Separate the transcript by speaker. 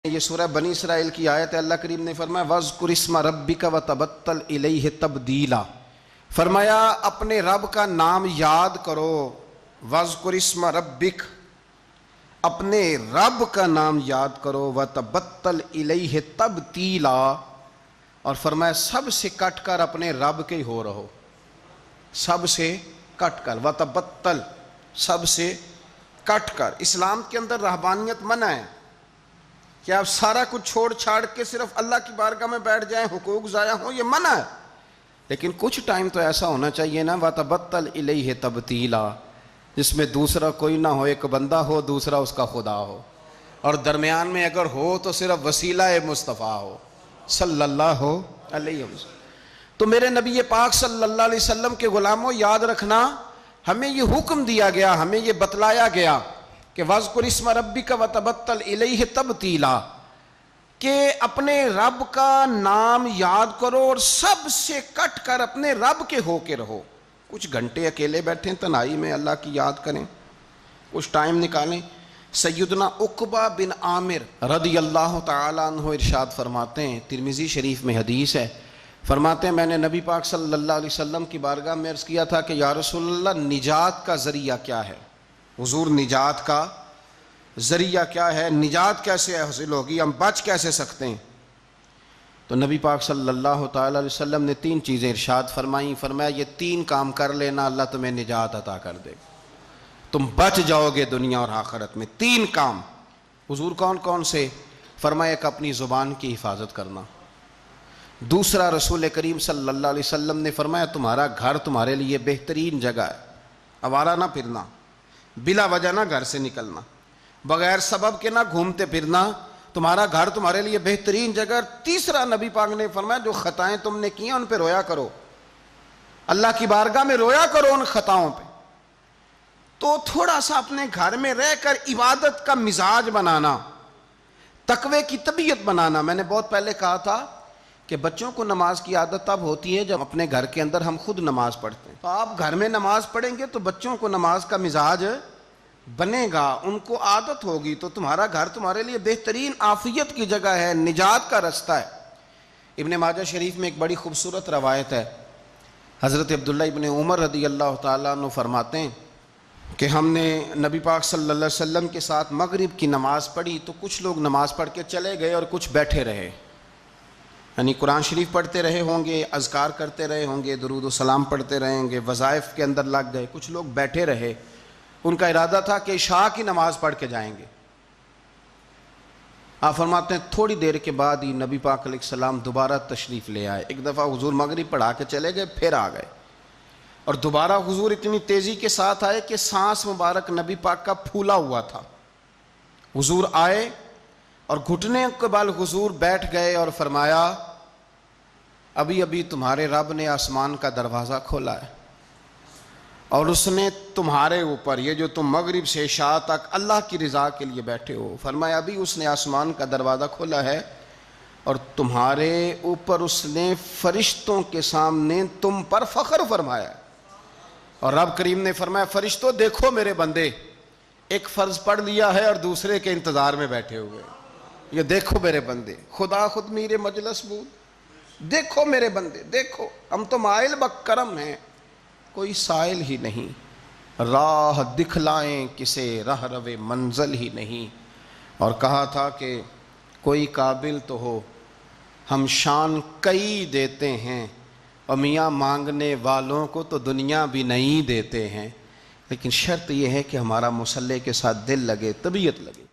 Speaker 1: یہ سورہ بنی اسرائیل کی آیت ہے۔ اللہ کریم نے فرمایا وَاذْكُرِ اسْمَ رَبِّكَ وَتَبَتَّلْ إِلَيْهِ تَبْدِيلًا، فرمایا اپنے رب کا نام یاد کرو۔ وَاذْكُرِ اسْمَ رَبِّكَ، اپنے رب کا نام یاد کرو۔ وَتَبَتَّلْ إِلَيْهِ تَبْدِيلًا، اور فرمایا سب سے کٹ کر اپنے رب کے ہو رہو، سب سے کٹ کر۔ وَتَبَتَّلْ، سب سے کٹ کر۔ اسلام کے اندر رہبانیت منع ہے کہ آپ سارا کچھ چھوڑ چھاڑ کے صرف اللہ کی بارگاہ میں بیٹھ جائیں، حقوق ضائع ہوں، یہ منع ہے۔ لیکن کچھ ٹائم تو ایسا ہونا چاہیے نا، وَتَبَتَّلْ إِلَيْهِ تَبْتِيلًا، جس میں دوسرا کوئی نہ ہو، ایک بندہ ہو، دوسرا اس کا خدا ہو، اور درمیان میں اگر ہو تو صرف وسیلہ مصطفیٰ ہو صلی اللہ علیہ وسلم۔ تو میرے نبی پاک صلی اللہ علیہ وسلم کے غلاموں، یاد رکھنا، ہمیں یہ حکم دیا گیا، ہمیں یہ بتلایا گیا کہ وَاذْكُرِ اسْمَ رَبِّكَ وَتَبَتَّلْ إِلَيْهِ تَبْتِيلًا، کہ اپنے رب کا نام یاد کرو اور سب سے کٹ کر اپنے رب کے ہو کے رہو۔ کچھ گھنٹے اکیلے بیٹھیں تنہائی میں، اللہ کی یاد کریں، کچھ ٹائم نکالیں۔ سیدنا عقبہ بن عامر رضی اللہ تعالیٰ عنہ ارشاد فرماتے ہیں، ترمذی شریف میں حدیث ہے، فرماتے ہیں میں نے نبی پاک صلی اللہ علیہ وسلم کی بارگاہ میں عرض کیا تھا کہ یا رسول اللہ، نجات کا ذریعہ کیا ہے؟ حضور، نجات کا ذریعہ کیا ہے؟ نجات کیسے حاصل ہوگی؟ ہم بچ کیسے سکتے ہیں؟ تو نبی پاک صلی اللہ تعالیٰ علیہ وسلم نے 3 چیزیں ارشاد فرمائیں، فرمایا یہ 3 کام کر لینا، اللہ تمہیں نجات عطا کر دے، تم بچ جاؤ گے دنیا اور آخرت میں۔ 3 کام۔ حضور کون کون سے؟ فرمایا ایک اپنی زبان کی حفاظت کرنا، دوسرا رسول کریم صلی اللہ علیہ وسلم نے فرمایا تمہارا گھر تمہارے لیے بہترین جگہ ہے، آوارہ نہ پھرنا، بلا وجہ نہ گھر سے نکلنا، بغیر سبب کے نہ گھومتے پھرنا، تمہارا گھر تمہارے لیے بہترین جگہ۔ تیسرا نبی پاک نے فرمایا جو خطائیں تم نے کی ہیں ان پہ رویا کرو، اللہ کی بارگاہ میں رویا کرو ان خطاؤں پہ۔ تو تھوڑا سا اپنے گھر میں رہ کر عبادت کا مزاج بنانا، تقوی کی طبیعت بنانا۔ میں نے بہت پہلے کہا تھا کہ بچوں کو نماز کی عادت تب ہوتی ہے جب اپنے گھر کے اندر ہم خود نماز پڑھتے ہیں۔ تو آپ گھر میں نماز پڑھیں گے تو بچوں کو نماز کا مزاج بنے گا، ان کو عادت ہوگی، تو تمہارا گھر تمہارے لیے بہترین عافیت کی جگہ ہے، نجات کا رستہ ہے۔ ابن ماجہ شریف میں ایک بڑی خوبصورت روایت ہے، حضرت عبداللہ ابن عمر رضی اللہ تعالیٰ عنہ فرماتے ہیں کہ ہم نے نبی پاک صلی اللہ علیہ وسلم کے ساتھ مغرب کی نماز پڑھی، تو کچھ لوگ نماز پڑھ کے چلے گئے اور کچھ بیٹھے رہے، یعنی قرآن شریف پڑھتے رہے ہوں گے، اذکار کرتے رہے ہوں گے، درود و سلام پڑھتے رہے ہوں گے، وظائف کے اندر لگ گئے۔ کچھ لوگ بیٹھے رہے، ان کا ارادہ تھا کہ عشاء کی نماز پڑھ کے جائیں گے۔ آپ فرماتے ہیں تھوڑی دیر کے بعد ہی نبی پاک علیہ السلام دوبارہ تشریف لے آئے۔ ایک دفعہ حضور مغرب پڑھا کے چلے گئے، پھر آ گئے، اور دوبارہ حضور اتنی تیزی کے ساتھ آئے کہ سانس مبارک نبی پاک کا پھولا ہوا تھا۔ حضور آئے اور گھٹنے کے بل حضور بیٹھ گئے اور فرمایا ابھی ابھی تمہارے رب نے آسمان کا دروازہ کھولا ہے، اور اس نے تمہارے اوپر، یہ جو تم مغرب سے عشاء تک اللہ کی رضا کے لیے بیٹھے ہو، فرمایا ابھی اس نے آسمان کا دروازہ کھولا ہے اور تمہارے اوپر اس نے فرشتوں کے سامنے تم پر فخر فرمایا ہے۔ اور رب کریم نے فرمایا فرشتوں دیکھو میرے بندے، ایک فرض پڑھ لیا ہے اور دوسرے کے انتظار میں بیٹھے ہوئے، یہ دیکھو میرے بندے، خدا خود میرے مجلس بود، دیکھو میرے بندے، دیکھو ہم تو مائل بکرم ہیں، کوئی سائل ہی نہیں، راہ دکھلائیں کسے رہ روے منزل ہی نہیں۔ اور کہا تھا کہ کوئی قابل تو ہو، ہم شان کئی دیتے ہیں، اور میاں مانگنے والوں کو تو دنیا بھی نہیں دیتے ہیں، لیکن شرط یہ ہے کہ ہمارا مصلی کے ساتھ دل لگے، طبیعت لگے۔